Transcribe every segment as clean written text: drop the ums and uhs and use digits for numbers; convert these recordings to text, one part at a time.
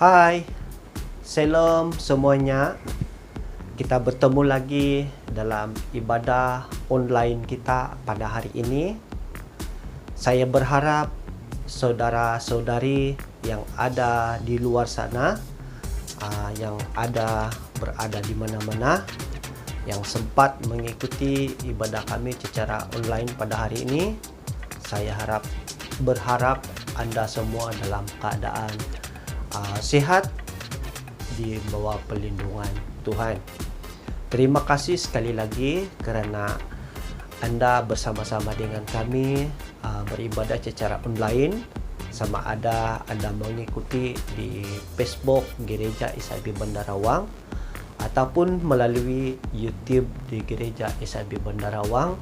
Hai, Shalom semuanya. Kita bertemu lagi dalam ibadah online kita pada hari ini. Saya berharap saudara-saudari yang ada di luar sana, yang berada di mana-mana, yang sempat mengikuti ibadah kami secara online pada hari ini, saya berharap Anda semua dalam keadaan sehat di bawah perlindungan Tuhan. Terima kasih sekali lagi kerana Anda bersama-sama dengan kami beribadah secara online, sama ada Anda mengikuti di Facebook Gereja SIB Bendarawang ataupun melalui YouTube di Gereja SIB Bendarawang.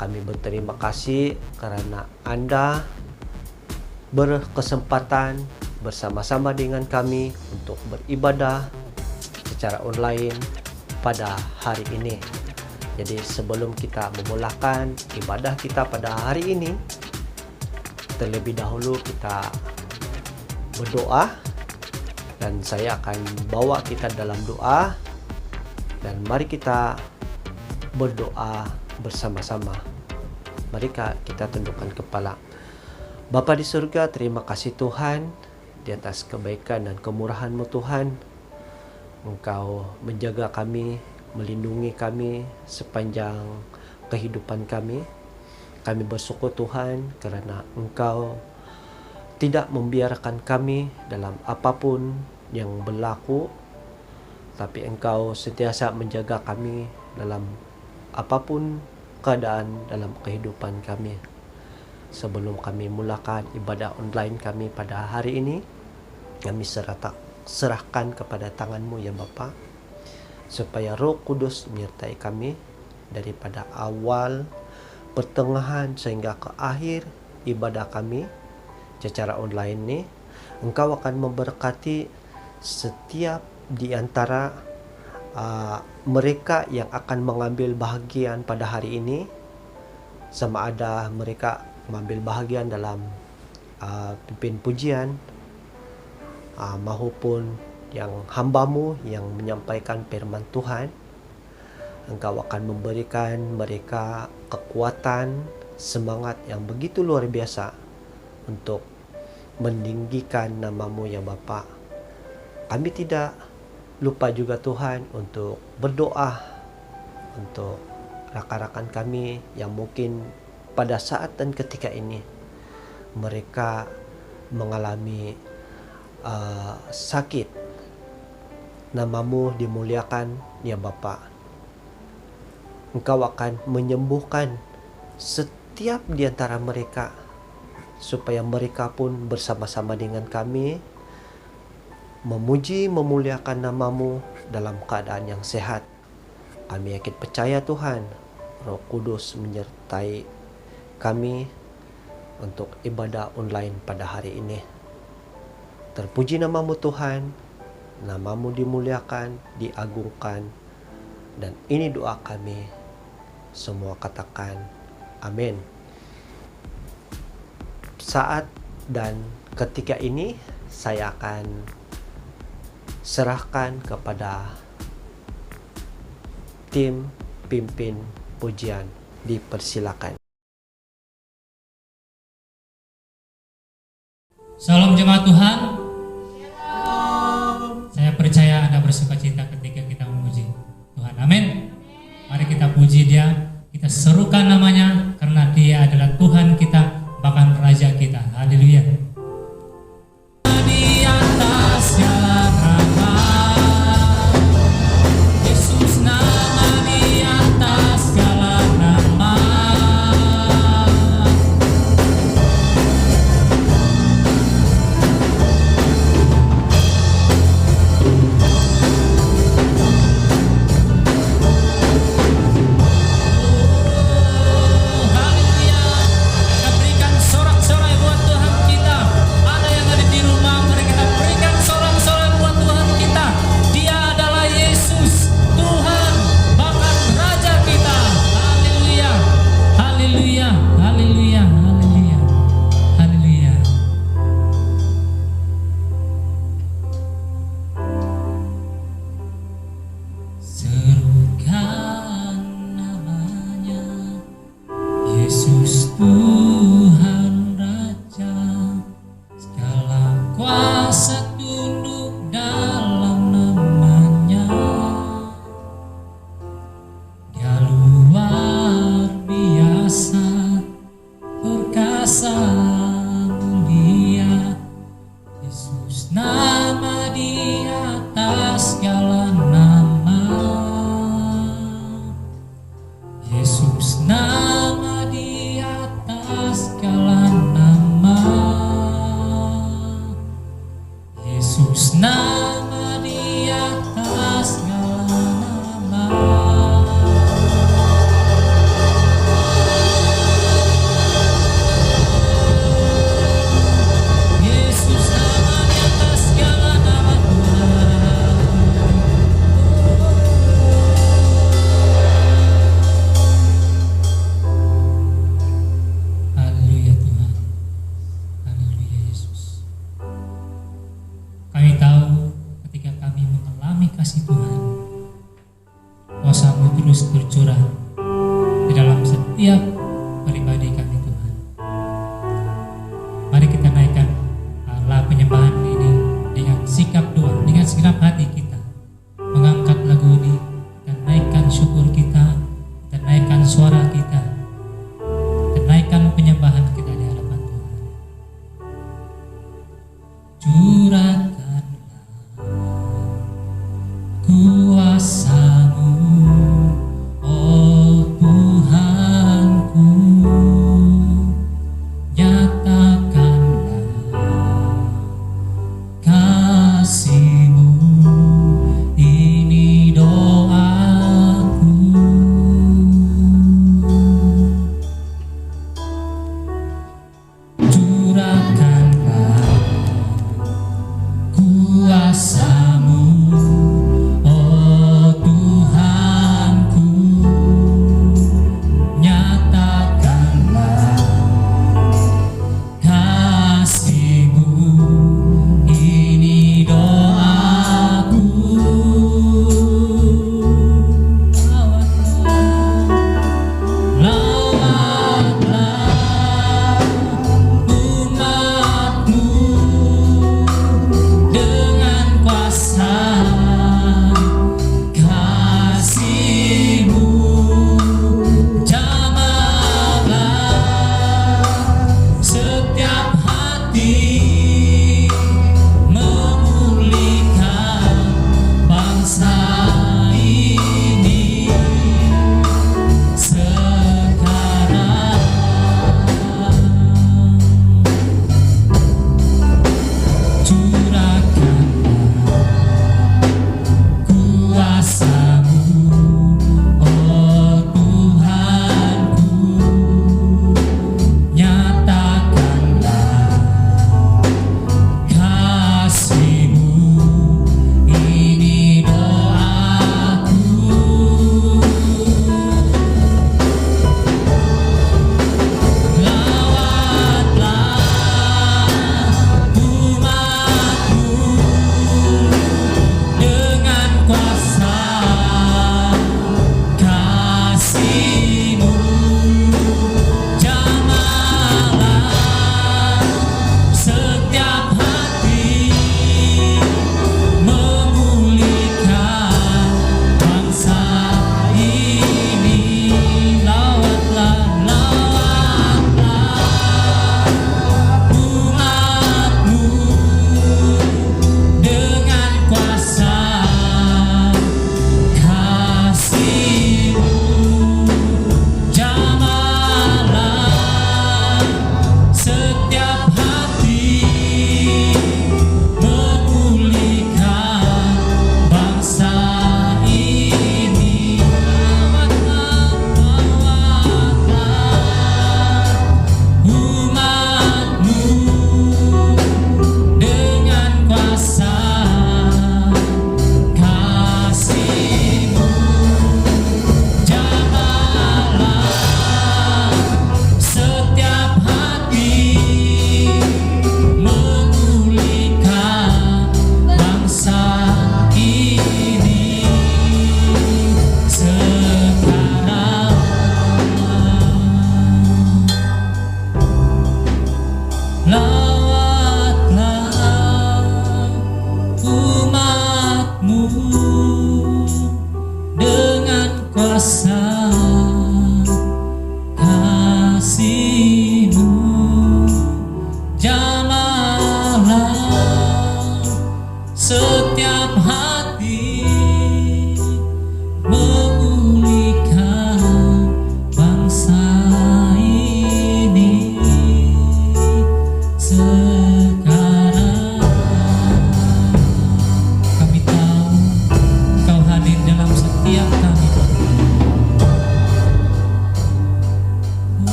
Kami berterima kasih kerana Anda berkesempatan bersama-sama dengan kami untuk beribadah secara online pada hari ini. Jadi sebelum kita memulakan ibadah kita pada hari ini, terlebih dahulu kita berdoa, dan saya akan bawa kita dalam doa, dan mari kita berdoa bersama-sama. Mari kita tundukkan kepala. Bapa di surga, terima kasih Tuhan di atas kebaikan dan kemurahan-Mu Tuhan. Engkau menjaga kami, melindungi kami sepanjang kehidupan kami. Kami bersyukur Tuhan kerana Engkau tidak membiarkan kami dalam apapun yang berlaku, tapi Engkau sentiasa menjaga kami dalam apapun keadaan dalam kehidupan kami. Sebelum kami mulakan ibadah online kami pada hari ini, kami serahkan kepada tangan-Mu ya Bapa, supaya Roh Kudus menyertai kami daripada awal, pertengahan sehingga ke akhir ibadah kami secara online ini. Engkau akan memberkati setiap di antara mereka yang akan mengambil bahagian pada hari ini, sama ada mereka mengambil bahagian dalam pimpin pujian, maupun yang hamba-Mu yang menyampaikan firman Tuhan. Engkau akan memberikan mereka kekuatan, semangat yang begitu luar biasa untuk meninggikan nama-Mu ya Bapa. Kami tidak lupa juga Tuhan untuk berdoa untuk rakan-rakan kami yang mungkin pada saat dan ketika ini mereka mengalami sakit. Nama-Mu dimuliakan ya Bapa. Engkau akan menyembuhkan setiap di antara mereka, supaya mereka pun bersama-sama dengan kami memuji, memuliakan nama-Mu dalam keadaan yang sehat. Kami yakin percaya Tuhan, Roh Kudus menyertai kami untuk ibadah online pada hari ini. Terpuji nama-Mu Tuhan, nama-Mu dimuliakan, diagungkan, dan ini doa kami. Semua katakan amin. Saat dan ketika ini saya akan serahkan kepada tim pimpin pujian. Dipersilakan. Salam jemaat Tuhan. Saya percaya Anda bersuka cita ketika kita memuji Tuhan. Amin. Mari kita puji Dia, kita serukan namanya, karena Dia adalah Tuhan kita, bahkan Raja kita. Haleluya. Di atas segala nama, Yesus nama di atas segala nama. kuasa tunduk dalam namanya. Dia luar biasa, perkasa mulia. Yesus nama di atas segala nama. Yesus nama di atas segala nama. Yesus nama di atas segala nama. Yesus nama di atas segala nama Tuhan. Haleluya Tuhan. Haleluya Yesus. Kami tahu ketika kami mengalami kasih Tuhan, kuasa-Mu terus tercurah di dalam setiap pribadi kami Tuhan. Mari kita naikkan Allah penyembahan ini dengan sikap doa, dengan segenap hati kita. Mengangkat lagu ini, kita naikkan syukur kita, kita naikkan suara kita, kita naikkan penyembahan kita di hadapan Tuhan. Curahkanlah kuasa-Mu, oh Tuhanku. Nyatakanlah kasih-Mu, ini doaku. Curahkanlah kuasa-Mu, oh Tuhanku. Nyatakanlah kasih-Mu, ini doaku. Lawatlah umat-Mu dengan kuasa kasih-Mu. Jamahlah setiap hati, memulihkan bangsa ini sekarang. Curahkanlah kuasa-Mu, oh Tuhanku. Nyatakanlah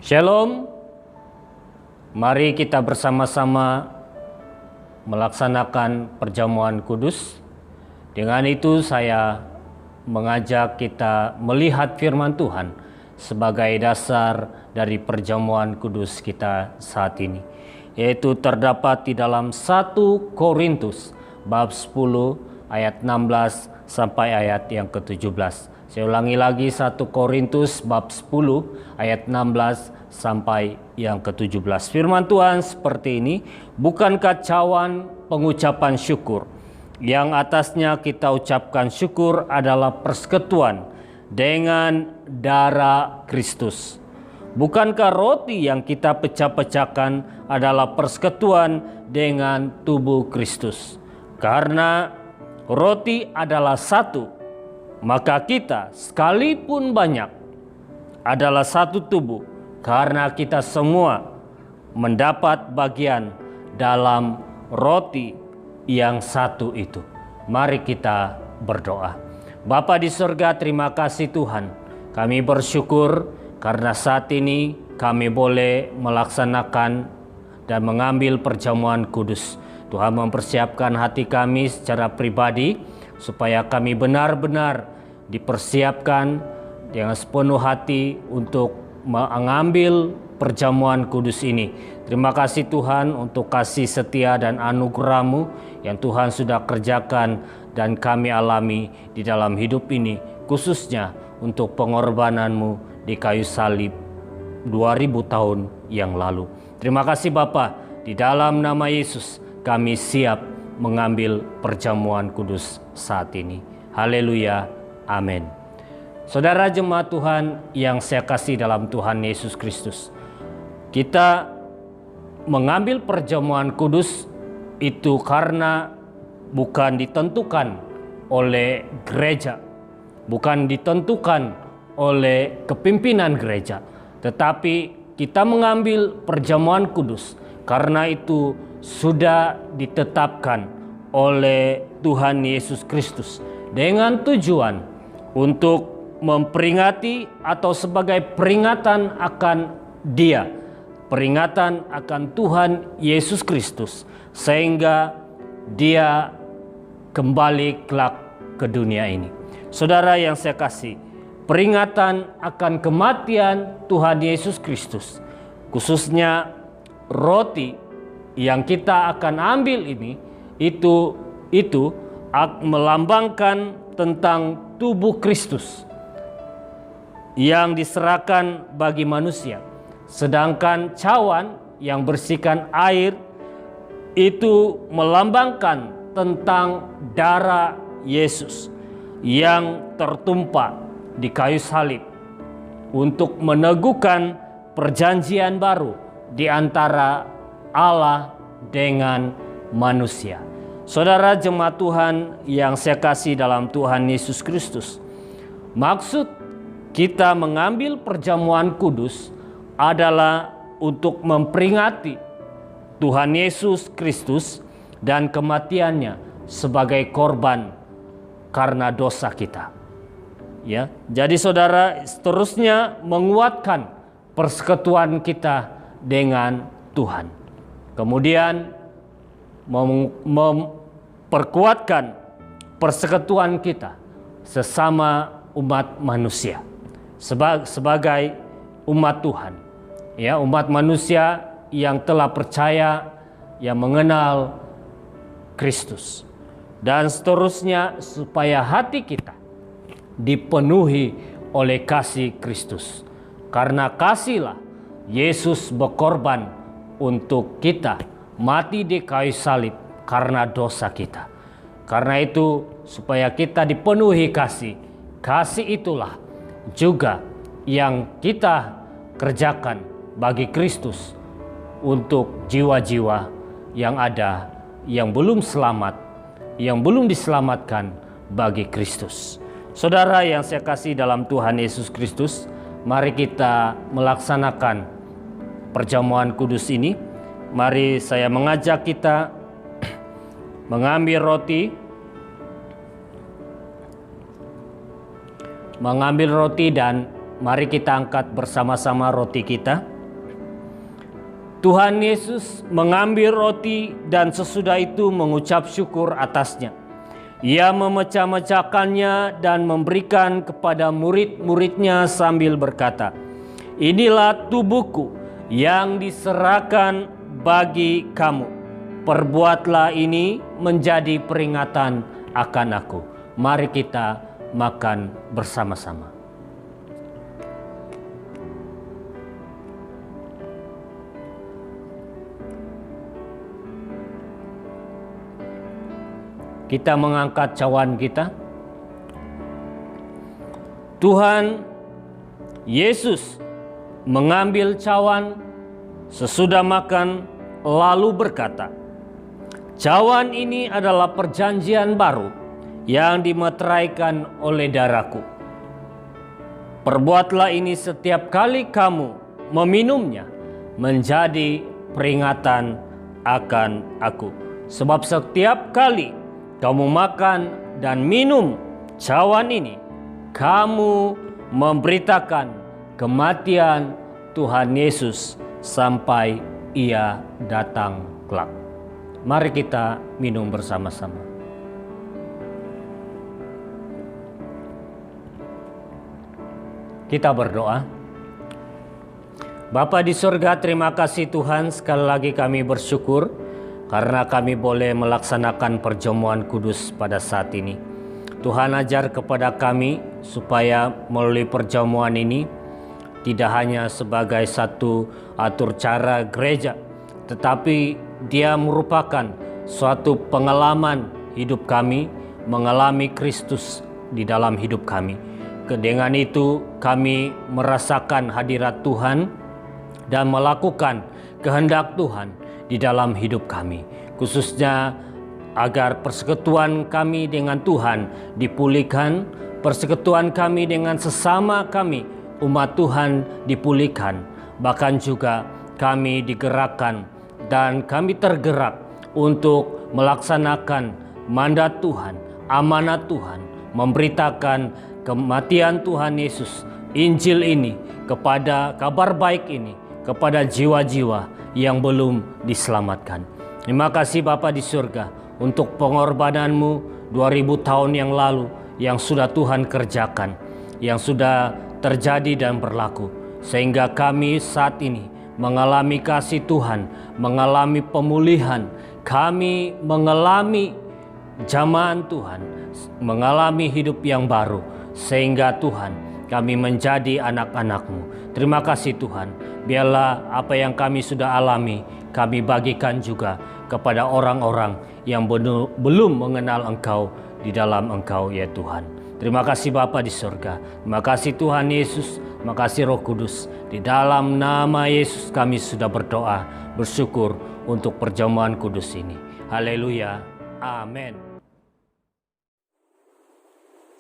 Shalom, mari kita bersama-sama melaksanakan perjamuan kudus. Dengan itu saya mengajak kita melihat firman Tuhan sebagai dasar dari perjamuan kudus kita saat ini, yaitu terdapat di dalam 1 Korintus bab 10 ayat 16 sampai ayat yang ke-17. Saya ulangi lagi, 1 Korintus bab 10 ayat 16 sampai yang ke-17. Firman Tuhan seperti ini, bukankah cawan pengucapan syukur yang atasnya kita ucapkan syukur adalah persekutuan dengan darah Kristus? Bukankah roti yang kita pecah-pecahkan adalah persekutuan dengan tubuh Kristus? Karena roti adalah satu, maka kita sekalipun banyak adalah satu tubuh, karena kita semua mendapat bagian dalam roti yang satu itu. Mari kita berdoa. Bapa di surga, terima kasih Tuhan. Kami bersyukur karena saat ini kami boleh melaksanakan dan mengambil perjamuan kudus. Tuhan mempersiapkan hati kami secara pribadi supaya kami benar-benar dipersiapkan dengan sepenuh hati untuk mengambil perjamuan kudus ini. Terima kasih Tuhan untuk kasih setia dan anugerah-Mu yang Tuhan sudah kerjakan dan kami alami di dalam hidup ini, khususnya untuk pengorbanan-Mu di kayu salib 2000 tahun yang lalu. Terima kasih Bapa, di dalam nama Yesus kami siap mengambil perjamuan kudus saat ini. Haleluya, amin. Saudara jemaat Tuhan yang saya kasih dalam Tuhan Yesus Kristus, kita mengambil perjamuan kudus itu karena bukan ditentukan oleh gereja, bukan ditentukan oleh kepimpinan gereja, tetapi kita mengambil perjamuan kudus karena itu sudah ditetapkan oleh Tuhan Yesus Kristus dengan tujuan untuk memperingati atau sebagai peringatan akan Dia, peringatan akan Tuhan Yesus Kristus, sehingga Dia kembali kelak ke dunia ini. Saudara yang saya kasih, peringatan akan kematian Tuhan Yesus Kristus, khususnya roti yang kita akan ambil ini, itu melambangkan tentang tubuh Kristus yang diserahkan bagi manusia. Sedangkan cawan yang berisikan air itu melambangkan tentang darah Yesus yang tertumpah di kayu salib untuk meneguhkan perjanjian baru di antara Allah dengan manusia. Saudara jemaat Tuhan yang saya kasih dalam Tuhan Yesus Kristus, maksud kita mengambil perjamuan kudus adalah untuk memperingati Tuhan Yesus Kristus dan kematiannya sebagai korban karena dosa kita. Ya, jadi saudara seterusnya menguatkan persekutuan kita dengan Tuhan. Kemudian memperkuatkan persekutuan kita sesama umat manusia sebagai umat Tuhan. Ya, umat manusia yang telah percaya, yang mengenal Kristus. Dan seterusnya supaya hati kita dipenuhi oleh kasih Kristus. Karena kasihlah Yesus berkorban untuk kita, mati di kayu salib karena dosa kita. Karena itu supaya kita dipenuhi kasih, kasih itulah juga yang kita kerjakan bagi Kristus untuk jiwa-jiwa yang ada, yang belum selamat, yang belum diselamatkan bagi Kristus. Saudara yang saya kasih dalam Tuhan Yesus Kristus, mari kita melaksanakan perjamuan kudus ini. Mari saya mengajak kita mengambil roti dan mari kita angkat bersama-sama roti kita. Tuhan Yesus mengambil roti dan sesudah itu mengucap syukur atasnya. Ia memecah-mecahkannya dan memberikan kepada murid-muridnya sambil berkata, "Inilah tubuhku yang diserahkan bagi kamu. Perbuatlah ini menjadi peringatan akan aku." Mari kita makan bersama-sama. Kita mengangkat cawan kita. Tuhan Yesus mengambil cawan sesudah makan lalu berkata, "Cawan ini adalah perjanjian baru yang dimeteraikan oleh darahku. Perbuatlah ini setiap kali kamu meminumnya menjadi peringatan akan aku. Sebab setiap kali kamu makan dan minum cawan ini, kamu memberitakan kematian Tuhan Yesus sampai Ia datang kelak." Mari kita minum bersama-sama. Kita berdoa. Bapa di surga, terima kasih Tuhan, sekali lagi kami bersyukur karena kami boleh melaksanakan perjamuan kudus pada saat ini. Tuhan, ajar kepada kami supaya melalui perjamuan ini tidak hanya sebagai satu atur cara gereja, tetapi dia merupakan suatu pengalaman hidup kami, mengalami Kristus di dalam hidup kami. Dengan itu kami merasakan hadirat Tuhan dan melakukan kehendak Tuhan di dalam hidup kami, khususnya agar persekutuan kami dengan Tuhan dipulihkan, persekutuan kami dengan sesama kami umat Tuhan dipulihkan, bahkan juga kami digerakkan dan kami tergerak untuk melaksanakan mandat Tuhan, amanat Tuhan, memberitakan kematian Tuhan Yesus, Injil ini, kepada kabar baik ini, kepada jiwa-jiwa yang belum diselamatkan. Terima kasih Bapa di surga untuk pengorbananmu 2000 tahun yang lalu yang sudah Tuhan kerjakan, yang sudah terjadi dan berlaku, sehingga kami saat ini mengalami kasih Tuhan, mengalami pemulihan, kami mengalami jamahan Tuhan, mengalami hidup yang baru, sehingga Tuhan kami menjadi anak-anak-Mu. Terima kasih Tuhan, biarlah apa yang kami sudah alami, kami bagikan juga kepada orang-orang yang belum mengenal Engkau di dalam Engkau ya Tuhan. Terima kasih Bapa di surga, terima kasih Tuhan Yesus, terima kasih Roh Kudus. Di dalam nama Yesus kami sudah berdoa, bersyukur untuk perjamuan kudus ini. Haleluya, amin.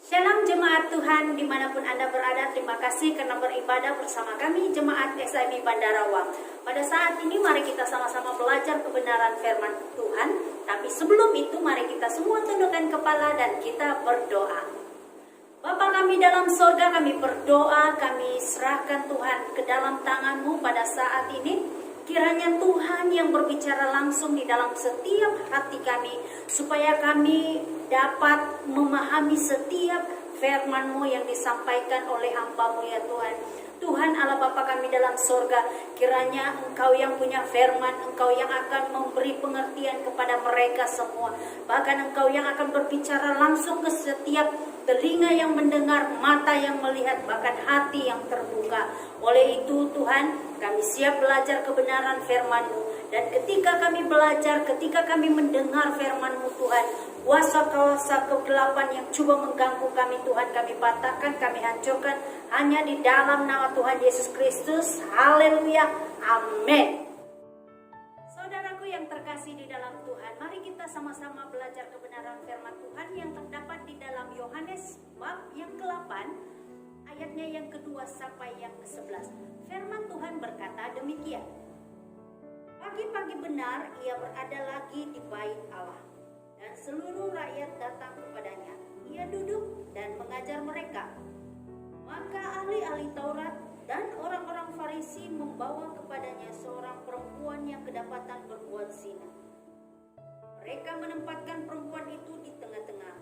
Shalom jemaat Tuhan dimanapun Anda berada, terima kasih karena beribadah bersama kami jemaat SIB Bandara Wang. Pada saat ini mari kita sama-sama belajar kebenaran firman Tuhan. Tapi sebelum itu mari kita semua tundukkan kepala dan kita berdoa. Bapa kami dalam sorga, kami berdoa, kami serahkan Tuhan ke dalam tangan-Mu pada saat ini. Kiranya Tuhan yang berbicara langsung di dalam setiap hati kami, supaya kami dapat memahami setiap firman-Mu yang disampaikan oleh hamba-Mu ya Tuhan. Tuhan Allah Bapa kami dalam sorga, kiranya Engkau yang punya firman, Engkau yang akan memberi pengertian kepada mereka semua. Bahkan Engkau yang akan berbicara langsung ke setiap telinga yang mendengar, mata yang melihat, bahkan hati yang terbuka. Oleh itu Tuhan, kami siap belajar kebenaran firman-Mu. Dan ketika kami belajar, ketika kami mendengar firman-Mu Tuhan, kuasa-kuasa kegelapan yang coba mengganggu kami Tuhan, kami patahkan, kami hancurkan hanya di dalam nama Tuhan Yesus Kristus. Haleluya, amin. Saudaraku yang terkasih di dalam Tuhan, mari kita sama-sama belajar kebenaran firman Tuhan yang terdapat di dalam Yohanes bab yang ke-8, ayatnya yang kedua sampai yang ke-11. Firman Tuhan berkata demikian. Pagi-pagi benar ia berada lagi di bait Allah, dan seluruh rakyat datang kepadanya. Ia duduk dan mengajar mereka. Maka ahli-ahli Taurat Dan orang-orang Farisi membawa kepadanya seorang perempuan yang kedapatan berbuat zina. Mereka menempatkan perempuan itu di tengah-tengah,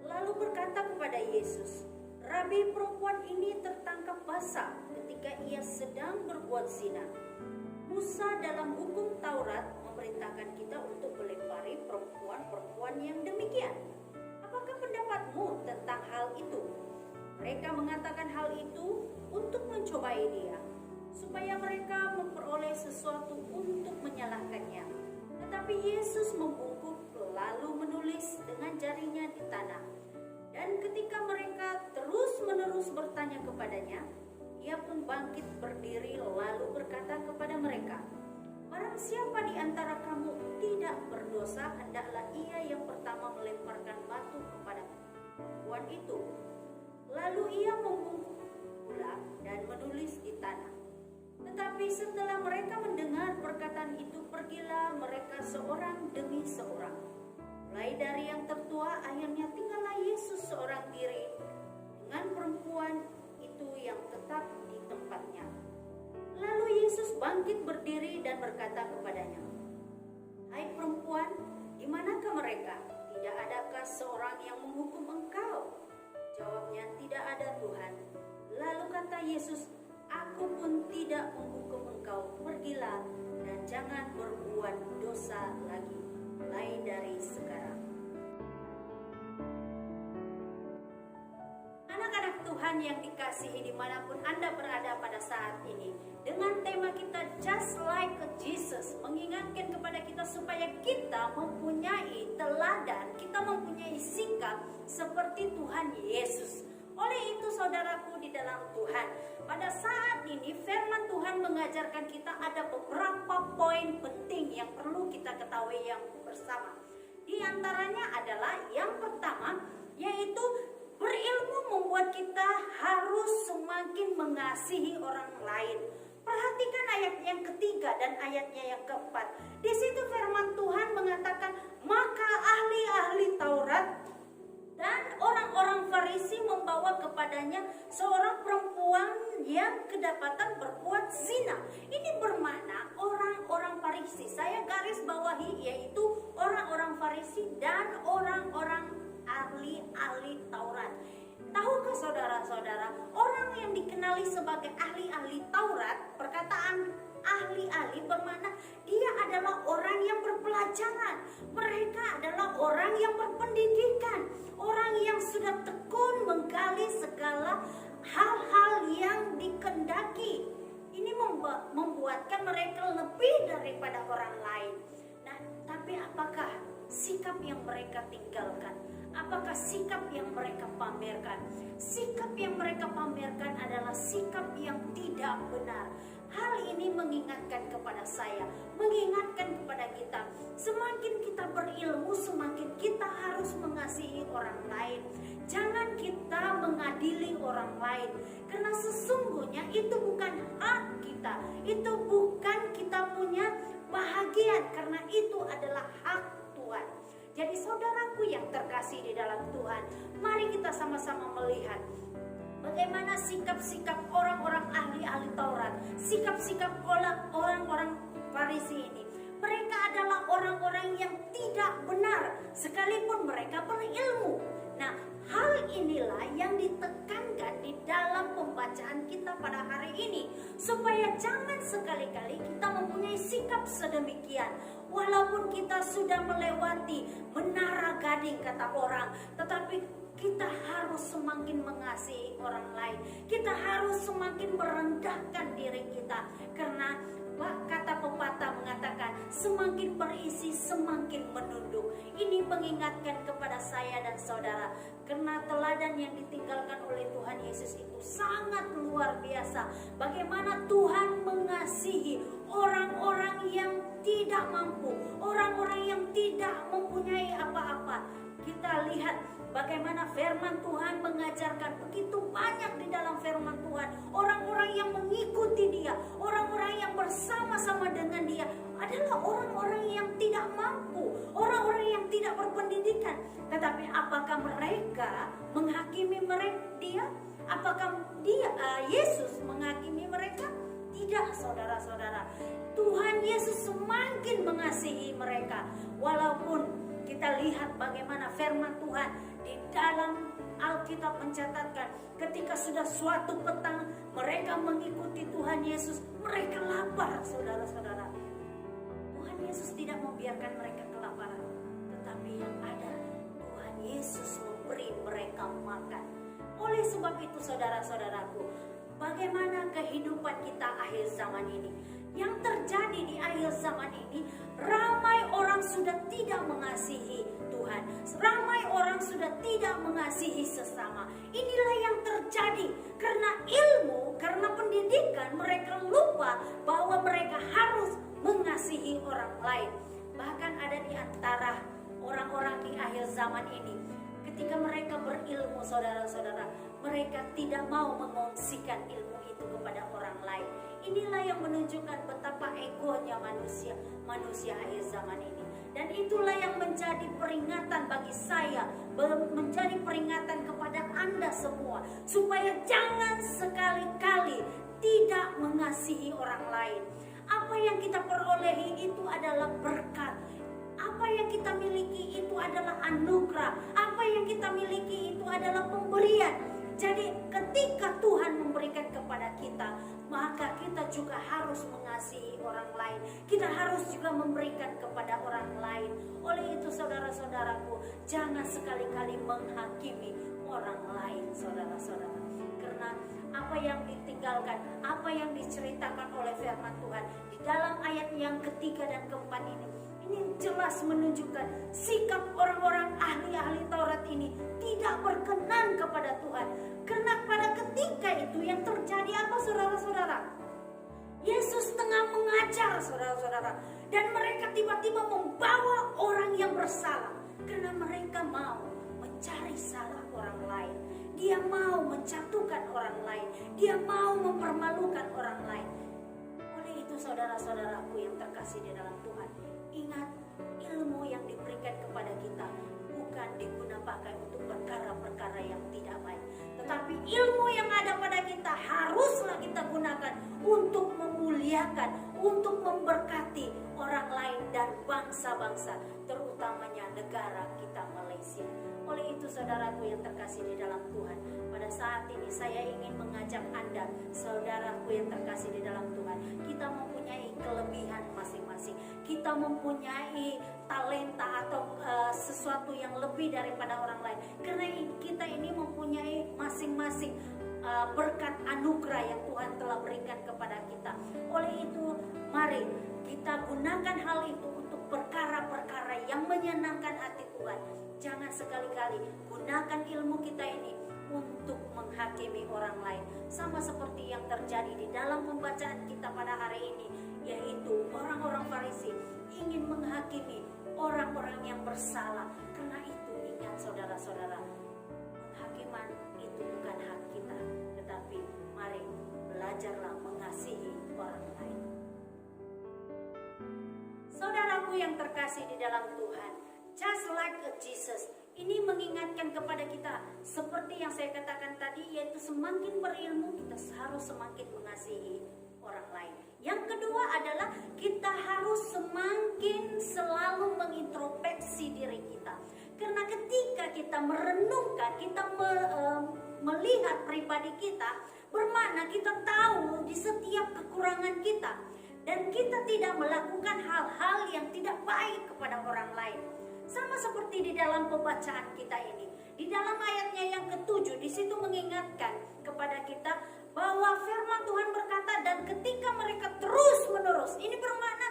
lalu berkata kepada Yesus, "Rabi, perempuan ini tertangkap basah ketika ia sedang berbuat zina. Musa dalam hukum Taurat memerintahkan kita untuk melempari perempuan-perempuan yang demikian. Apakah pendapatmu tentang hal itu?" Mereka mengatakan hal itu untuk mencobai dia, supaya mereka memperoleh sesuatu untuk menyalahkannya. Tetapi Yesus membungkuk lalu menulis dengan jarinya di tanah. Dan ketika mereka terus-menerus bertanya kepadanya, ia pun bangkit berdiri lalu berkata kepada mereka, "Barang siapa di antara kamu tidak berdosa, hendaklah ia yang pertama melemparkan batu kepada perempuan itu." Lalu ia membungkuk pula dan menulis di tanah. Tetapi setelah mereka mendengar perkataan itu, pergilah mereka seorang demi seorang. Mulai dari yang tertua, akhirnya tinggallah Yesus seorang diri dengan perempuan itu yang tetap di tempatnya. Lalu Yesus bangkit berdiri dan berkata kepadanya, "Hai perempuan, di manakah mereka? Tidak adakah seorang yang menghukum engkau?" Jawabnya, "Tidak ada, Tuhan." Lalu kata Yesus, "Aku pun tidak menghukum engkau. Pergilah dan jangan berbuat dosa lagi, mulai dari sekarang." Anak-anak Tuhan yang dikasihi dimanapun Anda berada pada saat ini, dengan tema kita Just Like Jesus, mengingatkan kepada kita supaya kita mempunyai teladan, kita mempunyai sikap seperti Tuhan Yesus. Oleh itu saudaraku di dalam Tuhan, pada saat ini firman Tuhan mengajarkan kita ada beberapa poin penting yang perlu kita ketahui yang bersama. Di antaranya adalah yang pertama, yaitu berilmu membuat kita harus semakin mengasihi orang lain. Perhatikan ayat yang ketiga dan ayatnya yang keempat. Di situ firman Tuhan mengatakan, "Maka ahli-ahli Taurat dan orang-orang Farisi membawa kepadanya seorang perempuan yang kedapatan berbuat zina." Ini bermakna orang-orang Farisi, saya garis bawahi, yaitu orang-orang Farisi dan orang-orang ahli-ahli Taurat. Tahukah saudara-saudara, orang yang dikenali sebagai ahli-ahli Taurat, perkataan ahli-ahli bermakna dia adalah orang yang berpelajaran. Mereka adalah orang yang berpendidikan, orang yang sudah tekun menggali segala hal-hal yang dikehendaki. Ini membuatkan mereka lebih daripada orang lain. Nah, tapi apakah sikap yang mereka tinggalkan? Apakah sikap yang mereka pamerkan? Sikap yang mereka pamerkan adalah sikap yang tidak benar. Hal ini mengingatkan kepada saya, mengingatkan kepada kita, semakin kita berilmu, semakin kita harus mengasihi orang lain. Jangan kita mengadili orang lain, karena sesungguhnya itu bukan hak kita, itu bukan kita punya bahagia, karena itu adalah hak Tuhan. Jadi saudaraku yang terkasih di dalam Tuhan, mari kita sama-sama melihat bagaimana sikap-sikap orang-orang ahli-ahli Taurat, sikap-sikap orang-orang Farisi ini. Mereka adalah orang-orang yang tidak benar, sekalipun mereka berilmu. Nah, hal inilah yang ditekankan di dalam pembacaan kita pada hari ini, supaya jangan sekali-kali kita mempunyai sikap sedemikian. Walaupun kita sudah melewati menara gading kata orang, tetapi kita harus semakin mengasihi orang lain. Kita harus semakin merendahkan diri kita, karena kata pepatah mengatakan semakin berisi semakin menunduk. Ini mengingatkan kepada saya dan saudara, karena teladan yang ditinggalkan oleh Tuhan Yesus itu sangat luar biasa. Bagaimana Tuhan mengasihi orang-orang yang tidak mampu, orang-orang yang tidak mempunyai apa-apa. Kita lihat bagaimana firman Tuhan mengajarkan begitu banyak di dalam firman Tuhan. Orang-orang yang mengikuti dia, orang-orang yang bersama-sama dengan dia adalah orang-orang yang tidak mampu, orang-orang yang tidak berpendidikan. Tetapi apakah mereka menghakimi dia? Apakah Yesus menghakimi mereka? Tidak, saudara-saudara. Tuhan Yesus semakin mengasihi mereka. Walaupun kita lihat bagaimana firman Tuhan di dalam Alkitab mencatatkan, ketika sudah suatu petang mereka mengikuti Tuhan Yesus, mereka lapar, saudara-saudara. Tuhan Yesus tidak membiarkan mereka kelaparan, tetapi yang ada Tuhan Yesus memberi mereka makan. Oleh sebab itu, saudara-saudaraku, bagaimana kehidupan kita akhir zaman ini? Yang terjadi di akhir zaman ini, ramai orang sudah tidak mengasihi Tuhan. Ramai orang sudah tidak mengasihi sesama. Inilah yang terjadi karena ilmu, karena pendidikan, mereka lupa bahwa mereka harus mengasihi orang lain. Bahkan ada di antara orang-orang di akhir zaman ini, ketika mereka berilmu, saudara-saudara, mereka tidak mau mengongsikan ilmu itu kepada orang lain. Inilah yang menunjukkan betapa egonya manusia akhir zaman ini. Dan itulah yang menjadi peringatan bagi saya, menjadi peringatan kepada Anda semua, supaya jangan sekali-kali tidak mengasihi orang lain. Apa yang kita perolehi itu adalah berkat. Apa yang kita miliki itu adalah anugerah. Apa yang kita miliki itu adalah pemberian. Jadi ketika Tuhan memberikan kepada kita, maka kita juga harus mengasihi orang lain. Kita harus juga memberikan kepada orang lain. Oleh itu, saudara-saudaraku, jangan sekali-kali menghakimi orang lain, saudara-saudara. Karena apa yang ditinggalkan, apa yang diceritakan oleh firman Tuhan di dalam ayat yang ketiga dan keempat ini jelas menunjukkan sikap orang-orang ahli-ahli Taurat ini tidak berkenan kepada Tuhan. Karena pada ketika itu yang terjadi apa, saudara-saudara? Yesus tengah mengajar, saudara-saudara, dan mereka tiba-tiba membawa orang yang bersalah karena mereka mau mencari salah orang lain. Dia mau menjatuhkan orang lain. Dia mau mempermalukan orang lain. Oleh itu, saudara-saudaraku yang terkasih di dalam Tuhan, ingat, ilmu yang diberikan kepada kita bukan digunakan pakai untuk perkara-perkara yang tidak baik, tetapi ilmu yang ada pada kita haruslah kita gunakan untuk memuliakan, untuk memberkati orang lain dan bangsa-bangsa, terutamanya negara kita Malaysia. Oleh itu, saudaraku yang terkasih di dalam Tuhan, pada saat ini saya ingin mengajak Anda, saudaraku yang terkasih di dalam Tuhan, kita mempunyai kelebihan masing-masing. Kita mempunyai talenta atau sesuatu yang lebih daripada orang lain. Karena kita ini mempunyai masing-masing berkat anugerah yang Tuhan telah berikan kepada kita. Oleh itu, mari kita gunakan hal itu untuk perkara-perkara yang menyenangkan hati Tuhan. Jangan sekali-kali gunakan ilmu kita ini untuk menghakimi orang lain. Sama seperti yang terjadi di dalam pembacaan kita pada hari ini, yaitu orang-orang Farisi ingin menghakimi orang-orang yang bersalah. Karena itu, ingat saudara-saudara, penghakiman itu bukan hak kita, tetapi mari belajarlah mengasihi orang lain. Saudaraku yang terkasih di dalam Tuhan, just like Jesus, ini mengingatkan kepada kita seperti yang saya katakan tadi, yaitu semakin berilmu kita harus semakin mengasihi orang lain. Yang kedua adalah kita harus semakin selalu mengintrospeksi diri kita. Karena ketika kita merenungkan, kita melihat pribadi kita, bermakna kita tahu di setiap kekurangan kita. Dan kita tidak melakukan hal-hal yang tidak baik kepada orang lain. Sama seperti di dalam pembacaan kita ini. Di dalam ayatnya yang ke-7, di situ mengingatkan kepada kita bahwa firman Tuhan berkata, dan ketika mereka terus-menerus, ini bermakna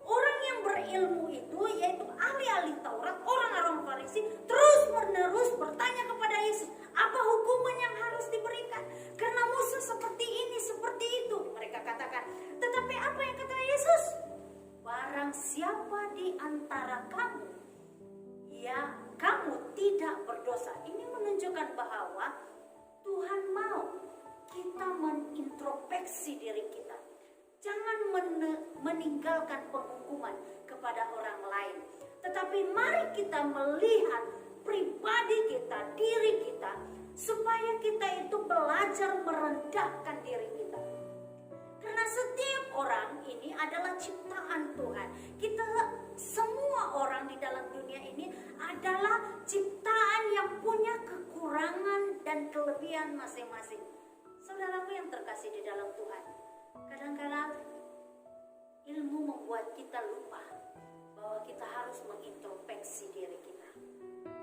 orang yang berilmu itu, yaitu ahli-ahli Taurat, orang-orang Farisi, terus-menerus bertanya kepada Yesus, apa hukuman yang harus diberikan? Karena musuh seperti ini, seperti itu. Mereka katakan, tetapi apa yang kata Yesus? Barang siapa di antara kamu, ya kamu tidak berdosa. Ini menunjukkan bahwa Tuhan mau kita mengintrospeksi diri kita. Jangan meninggalkan penghukuman kepada orang lain. Tetapi mari kita melihat pribadi kita, diri kita, supaya kita itu belajar merendahkan diri kita. Karena setiap orang ini adalah ciptaan Tuhan. Kita semua orang di dalam dunia ini adalah ciptaan yang punya kekurangan dan kelebihan masing-masing. Saudaraku yang terkasih di dalam Tuhan, kadang-kadang ilmu membuat kita lupa bahwa kita harus mengintrospeksi diri kita.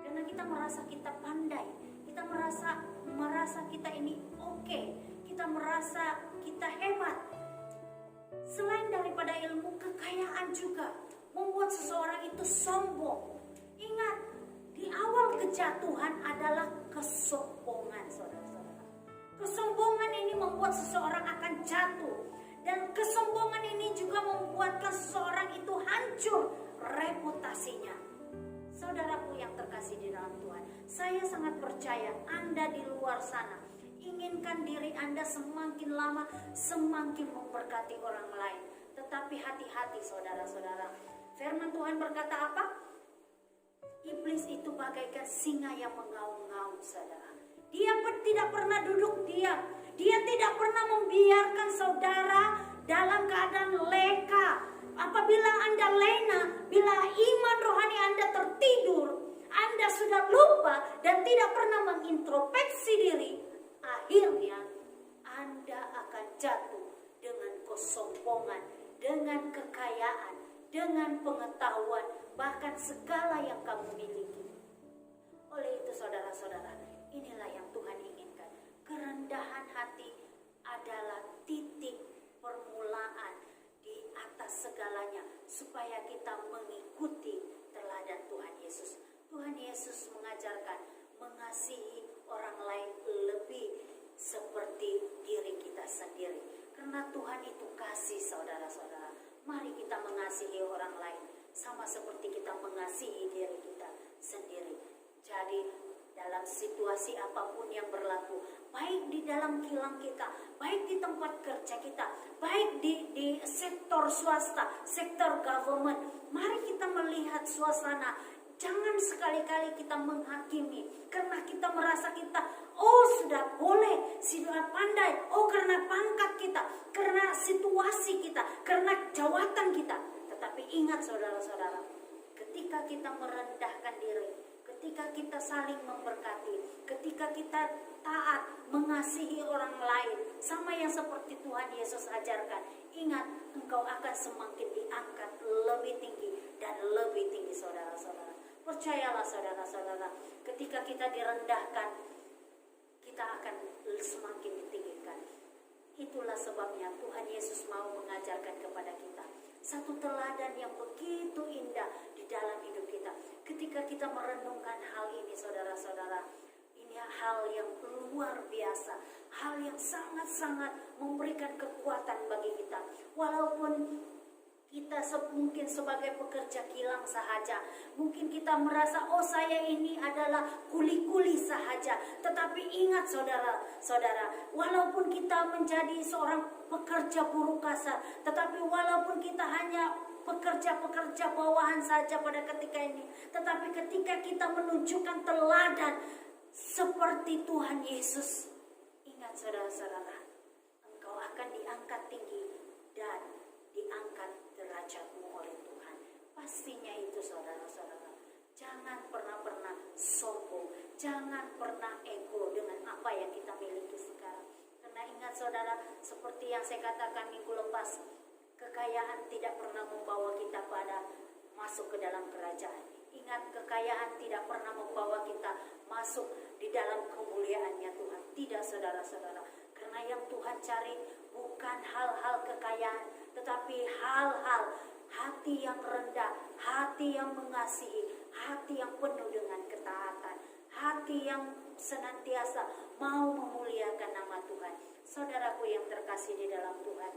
Karena kita merasa kita pandai, kita merasa kita ini oke, kita merasa kita hebat. Selain daripada ilmu, kekayaan juga membuat seseorang itu sombong. Ingat, di awal kejatuhan adalah kesombongan, saudara-saudara. Kesombongan ini membuat seseorang akan jatuh. Dan kesombongan ini juga membuatkan seseorang itu hancur reputasinya. Saudaraku yang terkasih di dalam Tuhan, saya sangat percaya Anda di luar sana inginkan diri Anda semakin lama semakin memberkati orang lain. Tetapi hati-hati saudara-saudara. Firman Tuhan berkata apa? Iblis itu bagaikan singa yang mengaum-ngaum, saudara. Dia tidak pernah duduk diam. Dia tidak pernah membiarkan saudara dalam keadaan leka. Apabila Anda lena, bila iman rohani Anda tertidur, Anda sudah lupa dan tidak pernah mengintrospeksi diri, akhirnya Anda akan jatuh dengan kesombongan, dengan kekayaan, dengan pengetahuan, bahkan segala yang kamu miliki. Oleh itu saudara-saudara, inilah yang Tuhan inginkan. Kerendahan hati adalah titik permulaan di atas segalanya, supaya kita mengikuti teladan Tuhan Yesus. Tuhan Yesus mengajarkan mengasihi orang lain lebih seperti diri kita sendiri. Karena Tuhan itu kasih, saudara-saudara. Mari kita mengasihi orang lain sama seperti kita mengasihi diri kita sendiri. Jadi dalam situasi apapun yang berlaku, baik di dalam kilang kita, baik di tempat kerja kita, baik di sektor swasta, sektor government, mari kita melihat suasana. Jangan sekali-kali kita menghakimi karena kita merasa kita sudah boleh, sudah pandai, karena pangkat kita, karena situasi kita, karena jawatan kita. Tetapi ingat saudara-saudara, ketika kita merendahkan diri, ketika kita saling memberkati, ketika kita taat mengasihi orang lain sama yang seperti Tuhan Yesus ajarkan, ingat, engkau akan semakin diangkat lebih tinggi dan lebih tinggi, saudara-saudara. Percayalah saudara-saudara, ketika kita direndahkan, kita akan semakin ditinggikan. Itulah sebabnya Tuhan Yesus mau mengajarkan kepada kita satu teladan yang begitu indah di dalam hidup kita. Ketika kita merenungkan hal ini, saudara-saudara, ini hal yang luar biasa, hal yang sangat-sangat memberikan kekuatan bagi kita. Walaupun kita mungkin sebagai pekerja kilang sahaja, mungkin kita merasa saya ini adalah kuli-kuli sahaja. Tetapi ingat saudara-saudara, walaupun kita menjadi seorang pekerja buruh kasar, tetapi walaupun kita hanya pekerja-pekerja bawahan saja pada ketika ini, tetapi ketika kita menunjukkan teladan seperti Tuhan Yesus, ingat saudara-saudara, engkau akan diangkat tinggi dan diangkat derajatmu oleh Tuhan. Pastinya itu saudara-saudara. Jangan pernah sombong, jangan pernah ego dengan apa yang kita miliki sekarang. Karena ingat saudara, seperti yang saya katakan minggu lepas, kekayaan tidak pernah membawa kita pada masuk ke dalam kerajaan. Ingat, kekayaan tidak pernah membawa kita masuk di dalam kemuliaannya Tuhan. Tidak saudara-saudara. Karena yang Tuhan cari bukan hal-hal kekayaan, tetapi hal-hal hati yang rendah, hati yang mengasihi, hati yang penuh dengan ketaatan, hati yang senantiasa mau memuliakan nama Tuhan. Saudaraku yang terkasih di dalam Tuhan,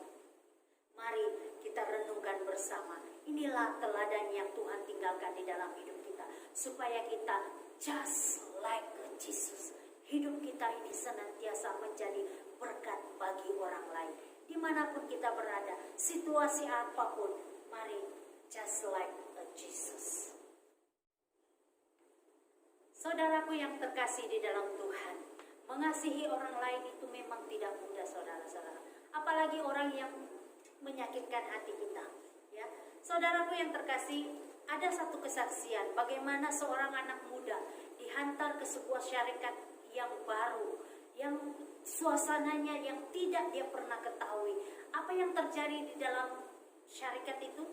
mari kita renungkan bersama. Inilah teladan yang Tuhan tinggalkan di dalam hidup kita, supaya kita just like Jesus. Hidup kita ini senantiasa menjadi berkat bagi orang lain. Dimanapun kita berada, situasi apapun, mari just like Jesus. Saudaraku yang terkasih di dalam Tuhan, Mengasihi orang lain itu memang tidak mudah, saudara-saudara. Apalagi orang yang menyakitkan hati kita. Ya, saudaraku yang terkasih, ada satu kesaksian bagaimana seorang anak muda dihantar ke sebuah syarikat yang baru, yang suasananya yang tidak dia pernah ketahui. Apa yang terjadi di dalam syarikat itu?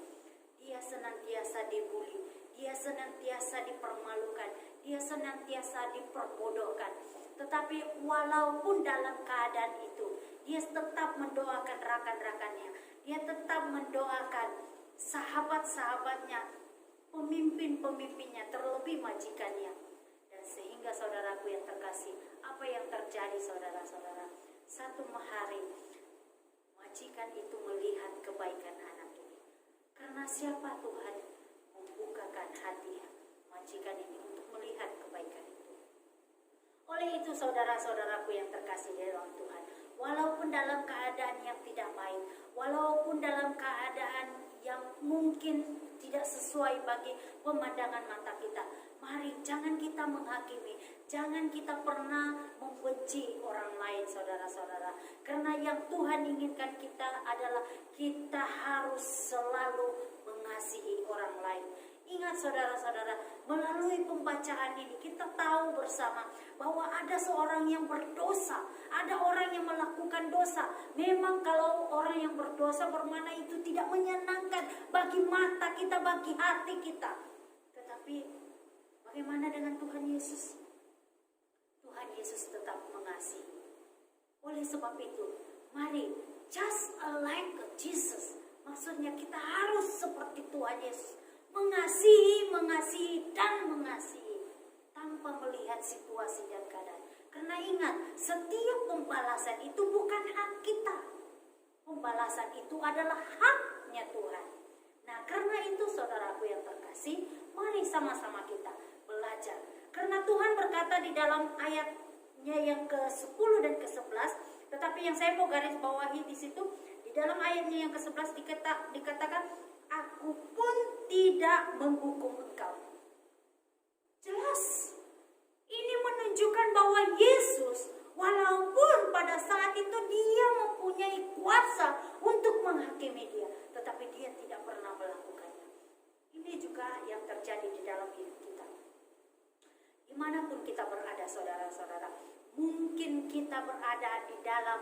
Dia senantiasa dibully, dia senantiasa dipermalukan, dia senantiasa diperbodohkan. Tetapi walaupun dalam keadaan itu, dia tetap mendoakan rekan-rekannya, dia tetap mendoakan sahabat-sahabatnya, pemimpin-pemimpinnya, terlebih majikannya. Dan sehingga saudaraku yang terkasih, apa yang terjadi saudara-saudara? Satu hari majikan itu melihat kebaikan anak ini. Karena siapa Tuhan membukakan hati majikan ini untuk melihat kebaikan itu. Oleh itu saudara-saudaraku yang terkasih di dalam Tuhan, walaupun dalam keadaan yang tidak baik, walaupun dalam keadaan yang mungkin tidak sesuai bagi pemandangan mata kita, mari jangan kita menghakimi, jangan kita pernah membenci orang lain, saudara-saudara. Karena yang Tuhan inginkan kita adalah kita harus selalu mengasihi orang lain. Ingat saudara-saudara, melalui pembacaan ini kita tahu bersama bahwa ada seorang yang berdosa, ada orang yang melakukan dosa. Memang kalau orang yang berdosa bermana itu tidak menyenangkan bagi mata kita, bagi hati kita. Tetapi bagaimana dengan Tuhan Yesus? Tuhan Yesus tetap mengasihi. Oleh sebab itu, mari just like Jesus. Maksudnya kita harus seperti Tuhan Yesus. Mengasihi, dan mengasihi tanpa melihat situasi dan keadaan. Karena ingat, setiap pembalasan itu bukan hak kita. Pembalasan itu adalah haknya Tuhan. Nah, karena itu saudaraku yang terkasih, mari sama-sama kita belajar. Karena Tuhan berkata di dalam ayatnya yang ke-10 dan ke-11, tetapi yang saya mau garis bawahi di situ, di dalam ayatnya yang ke-11 dikatakan, aku pun tidak menghukum engkau. Jelas. Ini menunjukkan bahwa Yesus, walaupun pada saat itu dia mempunyai kuasa untuk menghakimi dia, tetapi dia tidak pernah melakukannya. Ini juga yang terjadi di dalam hidup kita. Dimanapun kita berada, saudara-saudara, mungkin kita berada di dalam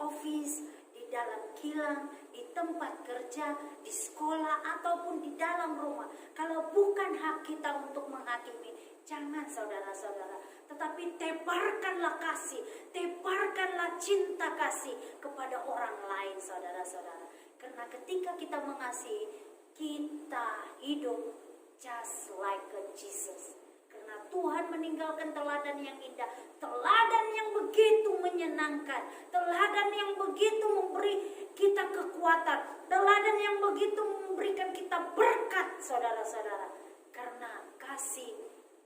office, di dalam kilang, di tempat kerja, di sekolah, ataupun di dalam rumah. Kalau bukan hak kita untuk menghakimi, jangan saudara-saudara. Tetapi tebarkanlah kasih, tebarkanlah cinta kasih kepada orang lain, saudara-saudara. Karena ketika kita mengasihi, kita hidup just like Jesus. Karena Tuhan meninggalkan teladan yang indah, teladan yang begitu menyenangkan, teladan yang begitu memberi kita kekuatan, teladan yang begitu memberikan kita berkat, saudara-saudara. Karena kasih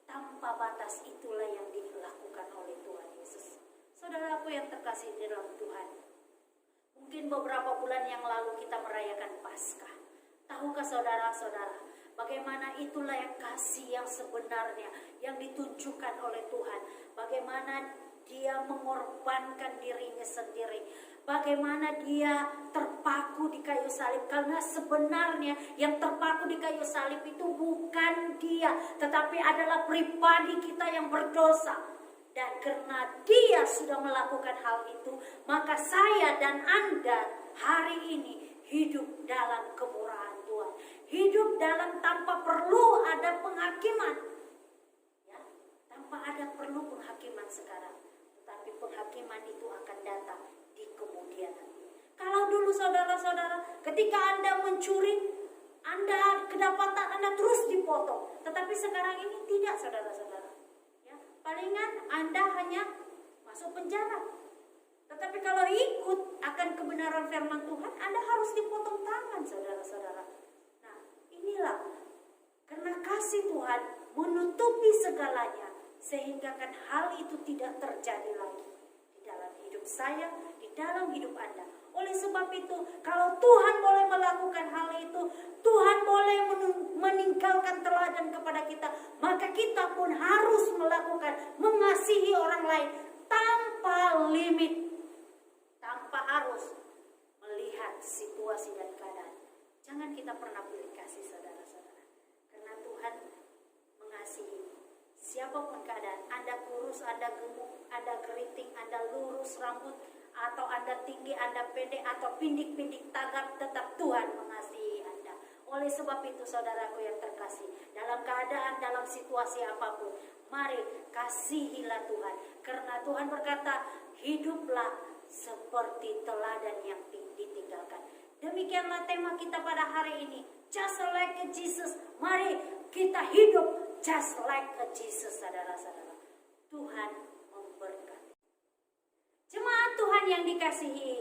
tanpa batas itulah yang dilakukan oleh Tuhan Yesus. Saudaraku yang terkasih di dalam Tuhan, mungkin beberapa bulan yang lalu kita merayakan Paskah. Tahukah saudara-saudara, bagaimana itulah yang kasih yang sebenarnya yang ditunjukkan oleh Tuhan. Bagaimana dia mengorbankan dirinya sendiri. Bagaimana dia terpaku di kayu salib. Karena sebenarnya yang terpaku di kayu salib itu bukan dia, tetapi adalah pribadi kita yang berdosa. Dan karena dia sudah melakukan hal itu, maka saya dan Anda hari ini hidup dalam kemurahan Tuhan. Hidup dalam tanpa perlu ada penghakiman. Ya, tanpa ada perlu penghakiman sekarang. Tetapi penghakiman itu akan datang di kemudian hari. Kalau dulu saudara-saudara, ketika Anda mencuri, Anda kedapatan, Anda terus dipotong. Tetapi sekarang ini tidak, saudara-saudara. Ya, palingan Anda hanya masuk penjara. Tetapi kalau ikut akan kebenaran firman Tuhan, Anda harus dipotong tangan, saudara-saudara. Nah, inilah karena kasih Tuhan menutupi segalanya, sehingga kan hal itu tidak terjadi lagi di dalam hidup saya, di dalam hidup Anda. Oleh sebab itu, kalau Tuhan boleh melakukan hal itu, Tuhan boleh meninggalkan teladan kepada kita, maka kita pun harus melakukan, mengasihi orang lain tanpa limit, tanpa harus melihat situasi dan keadaan. Jangan kita pernah pilih kasih, saudara-saudara, karena Tuhan mengasihi siapapun keadaan. Anda kurus, Anda gemuk, Anda keriting, Anda lurus rambut, atau Anda tinggi, Anda pendek, atau pindik-pindik tagak, tetap Tuhan mengasihi Anda. Oleh sebab itu, saudaraku yang terkasih, dalam keadaan, dalam situasi apapun, mari kasihilah Tuhan. Karena Tuhan berkata, hiduplah seperti teladan yang ditinggalkan. Demikianlah tema kita pada hari ini, just like a Jesus. Mari kita hidup just like a Jesus, saudara-saudara. Tuhan memberkati. Jemaat Tuhan yang dikasihi,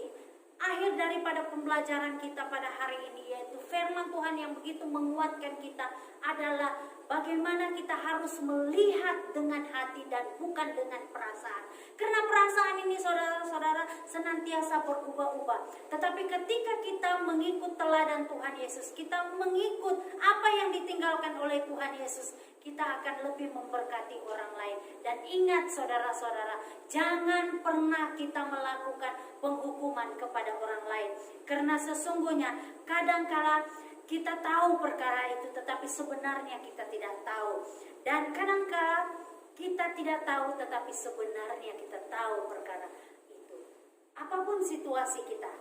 akhir daripada pembelajaran kita pada hari ini, yaitu firman Tuhan yang begitu menguatkan kita, adalah bagaimana kita harus melihat dengan hati dan bukan dengan perasaan. Karena perasaan ini, saudara-saudara, senantiasa berubah-ubah. Tetapi ketika kita mengikut teladan Tuhan Yesus, kita mengikut apa yang ditinggalkan oleh Tuhan Yesus, kita akan lebih memberkati orang lain. Dan ingat, saudara-saudara, jangan pernah kita melakukan penghukuman kepada orang lain. Karena sesungguhnya kadangkala kita tahu perkara itu, tetapi sebenarnya kita tidak tahu. Dan kadangkala kita tidak tahu, tetapi sebenarnya kita tahu perkara itu. Apapun situasi kita,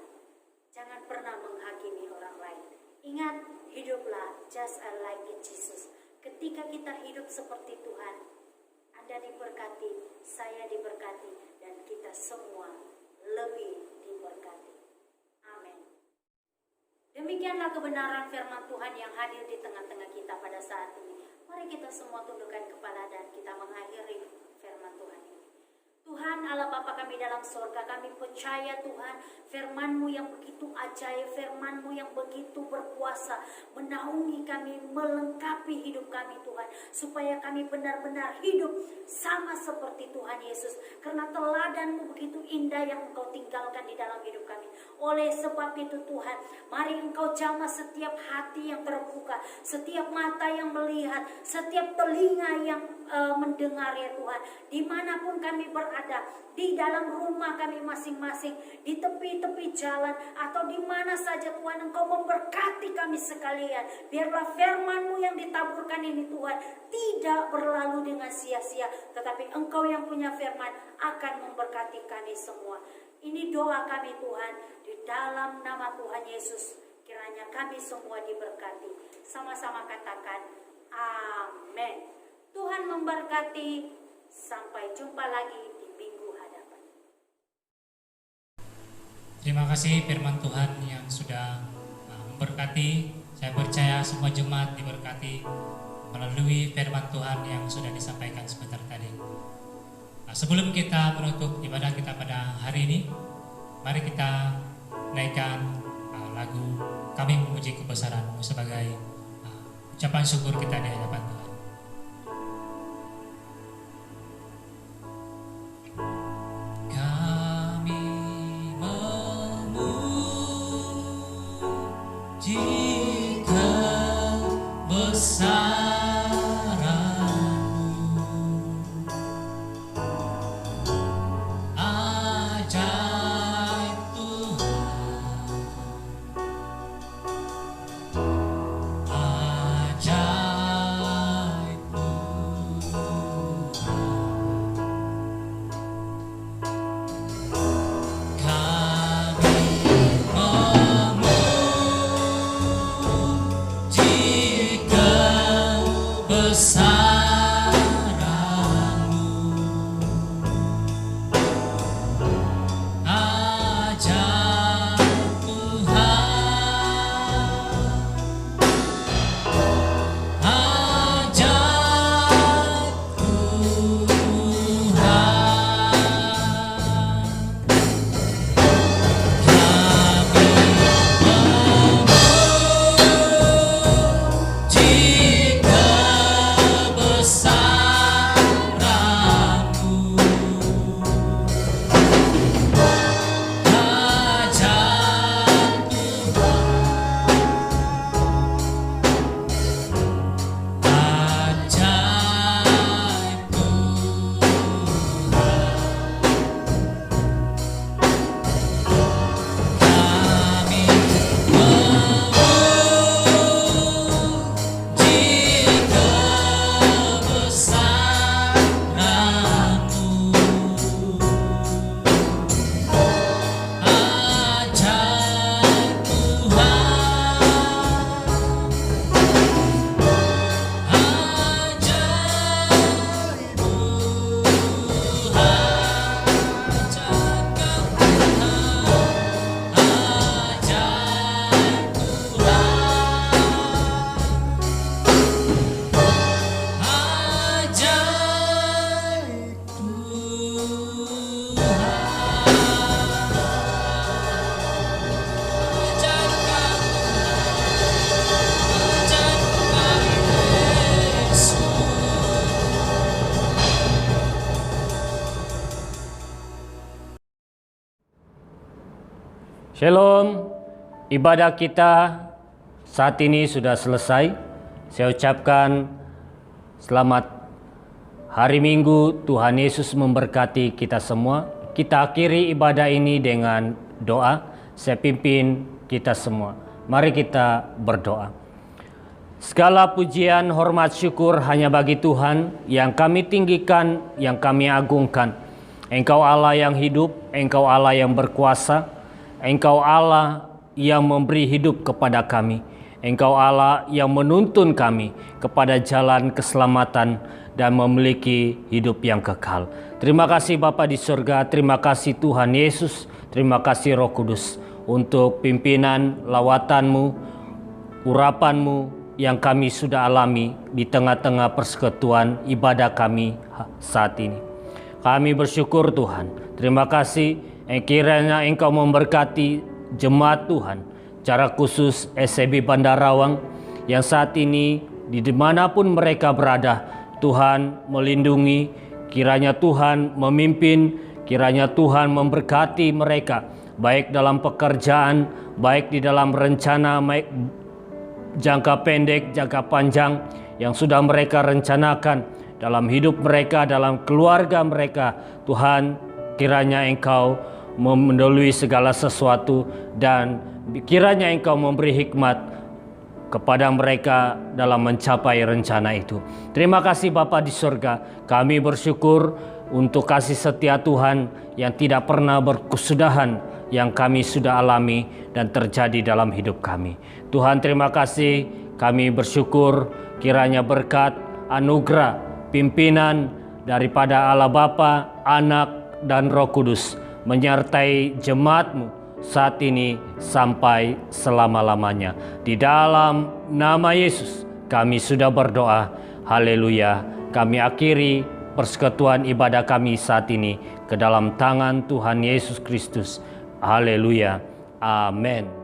jangan pernah menghakimi orang lain. Ingat, hiduplah just like Jesus. Ketika kita hidup seperti Tuhan, Anda diberkati, saya diberkati, dan kita semua lebih diberkati. Amin. Demikianlah kebenaran firman Tuhan yang hadir di tengah-tengah kita pada saat ini. Mari kita semua tundukkan kepala dan kita mengakhiri firman Tuhan ini. Tuhan Allah Bapa kami dalam surga, kami percaya Tuhan, firman-Mu yang begitu ajaib, firman-Mu yang begitu berkuasa, menaungi kami, melengkapi hidup kami Tuhan, supaya kami benar-benar hidup sama seperti Tuhan Yesus. Karena teladan-Mu begitu indah yang Engkau tinggalkan di dalam hidup kami. Oleh sebab itu Tuhan, mari Engkau jamah setiap hati yang terbuka, setiap mata yang melihat, setiap telinga yang mendengar ya Tuhan. Dimanapun kami berada, di dalam rumah kami masing-masing, di tepi-tepi jalan, atau di mana saja Tuhan, Engkau memberkati kami sekalian. Biarlah firman-Mu yang ditaburkan ini Tuhan tidak berlalu dengan sia-sia, tetapi Engkau yang punya firman akan memberkati kami semua. Ini doa kami Tuhan, di dalam nama Tuhan Yesus. Kiranya kami semua diberkati. Sama-sama katakan amin. Tuhan memberkati. Sampai jumpa lagi di minggu hadapan. Terima kasih firman Tuhan yang sudah memberkati. Saya percaya semua jemaat diberkati melalui firman Tuhan yang sudah disampaikan sebentar tadi. Nah, sebelum kita menutup ibadah kita pada hari ini, mari kita naikkan lagu Kami Memuji Kebesaran-Mu sebagai ucapan syukur kita di hadapan Tuhan. Shalom, ibadah kita saat ini sudah selesai. Saya ucapkan selamat hari Minggu, Tuhan Yesus memberkati kita semua. Kita akhiri ibadah ini dengan doa. Saya pimpin kita semua. Mari kita berdoa. Segala pujian, hormat, syukur hanya bagi Tuhan yang kami tinggikan, yang kami agungkan. Engkau Allah yang hidup, Engkau Allah yang berkuasa, Engkau Allah yang memberi hidup kepada kami. Engkau Allah yang menuntun kami kepada jalan keselamatan dan memiliki hidup yang kekal. Terima kasih Bapa di surga, terima kasih Tuhan Yesus, terima kasih Roh Kudus untuk pimpinan lawatan-Mu, urapan-Mu yang kami sudah alami di tengah-tengah persekutuan ibadah kami saat ini. Kami bersyukur Tuhan. Terima kasih kiranya Engkau memberkati jemaat Tuhan, secara khusus SCB Bandarawang yang saat ini di dimanapun mereka berada, Tuhan melindungi, kiranya Tuhan memimpin, kiranya Tuhan memberkati mereka, baik dalam pekerjaan, baik di dalam rencana, baik jangka pendek, jangka panjang yang sudah mereka rencanakan dalam hidup mereka, dalam keluarga mereka. Tuhan, kiranya Engkau mendahului segala sesuatu dan kiranya Engkau memberi hikmat kepada mereka dalam mencapai rencana itu. Terima kasih Bapa di surga. Kami bersyukur untuk kasih setia Tuhan yang tidak pernah berkesudahan yang kami sudah alami dan terjadi dalam hidup kami. Tuhan, terima kasih. Kami bersyukur kiranya berkat, anugerah, pimpinan daripada Allah Bapa, Anak, dan Roh Kudus menyertai jemaat-Mu saat ini sampai selama-lamanya. Di dalam nama Yesus kami sudah berdoa. Haleluya. Kami akhiri persekutuan ibadah kami saat ini ke dalam tangan Tuhan Yesus Kristus. Haleluya. Amin.